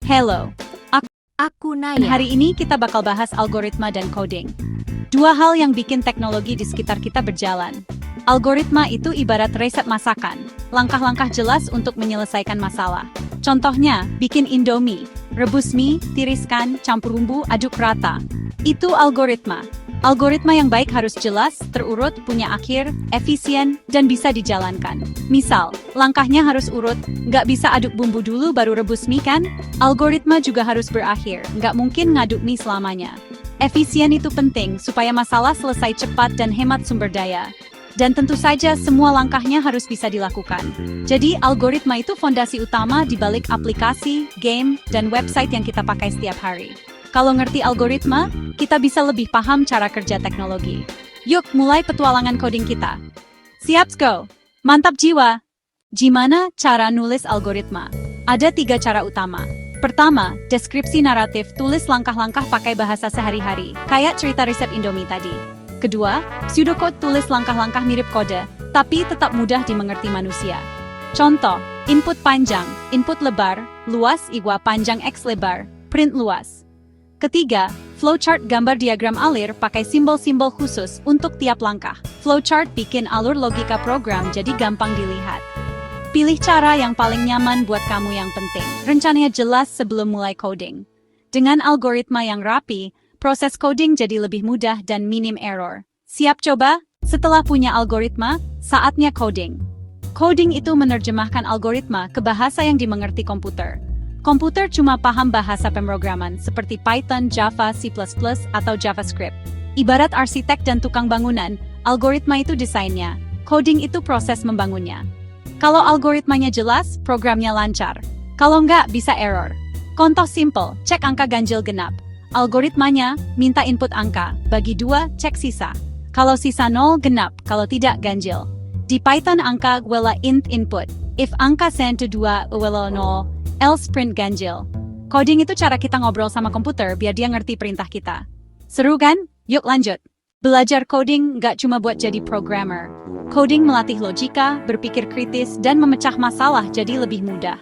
Hello, Aku Naya. hari ini kita bakal bahas algoritma dan coding. Dua hal yang bikin teknologi di sekitar kita berjalan. Algoritma itu ibarat resep masakan, langkah-langkah jelas untuk menyelesaikan masalah. Contohnya, bikin Indomie, rebus mie, tiriskan, campur bumbu, aduk rata. Itu algoritma. Algoritma yang baik harus jelas, terurut, punya akhir, efisien, dan bisa dijalankan. Misal, langkahnya harus urut, nggak bisa aduk bumbu dulu baru rebus mie kan? Algoritma juga harus berakhir, nggak mungkin ngaduk mie selamanya. Efisien itu penting supaya masalah selesai cepat dan hemat sumber daya. Dan tentu saja semua langkahnya harus bisa dilakukan. Jadi algoritma itu fondasi utama di balik aplikasi, game, dan website yang kita pakai setiap hari. Kalau ngerti algoritma, kita bisa lebih paham cara kerja teknologi. Yuk, mulai petualangan coding kita. Siap, go! Mantap jiwa! Gimana cara nulis algoritma? Ada 3 cara utama. Pertama, deskripsi naratif, tulis langkah-langkah pakai bahasa sehari-hari, kayak cerita resep Indomie tadi. Kedua, pseudocode, tulis langkah-langkah mirip kode, tapi tetap mudah dimengerti manusia. Contoh, input panjang, input lebar, luas = panjang X lebar, print luas. Ketiga, flowchart, gambar diagram alir pakai simbol-simbol khusus untuk tiap langkah. Flowchart bikin alur logika program jadi gampang dilihat. Pilih cara yang paling nyaman buat kamu. Yang penting, rencananya jelas sebelum mulai coding. Dengan algoritma yang rapi, proses coding jadi lebih mudah dan minim error. Siap coba? Setelah punya algoritma, saatnya coding. Coding itu menerjemahkan algoritma ke bahasa yang dimengerti komputer. Komputer cuma paham bahasa pemrograman seperti Python, Java, C++, atau JavaScript. Ibarat arsitek dan tukang bangunan, algoritma itu desainnya, coding itu proses membangunnya. Kalau algoritmanya jelas, programnya lancar. Kalau nggak, bisa error. Contoh simple, cek angka ganjil genap. Algoritmanya, minta input angka, bagi 2, cek sisa. Kalau sisa 0, genap, kalau tidak, ganjil. Di Python angka wela int input. If angka send to 2 wela 0, else print ganjil. Coding itu cara kita ngobrol sama komputer biar dia ngerti perintah kita. Seru kan? Yuk lanjut. Belajar coding nggak cuma buat jadi programmer. Coding melatih logika, berpikir kritis, dan memecah masalah jadi lebih mudah.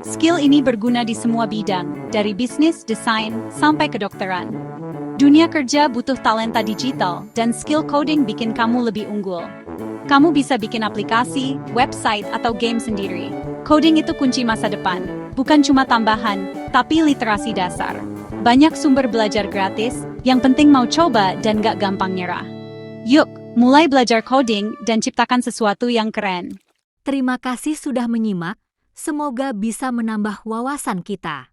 Skill ini berguna di semua bidang, dari bisnis, desain, sampai kedokteran. Dunia kerja butuh talenta digital, dan skill coding bikin kamu lebih unggul. Kamu bisa bikin aplikasi, website, atau game sendiri. Coding itu kunci masa depan, bukan cuma tambahan, tapi literasi dasar. Banyak sumber belajar gratis, yang penting mau coba dan gak gampang nyerah. Yuk, mulai belajar coding dan ciptakan sesuatu yang keren. Terima kasih sudah menyimak. Semoga bisa menambah wawasan kita.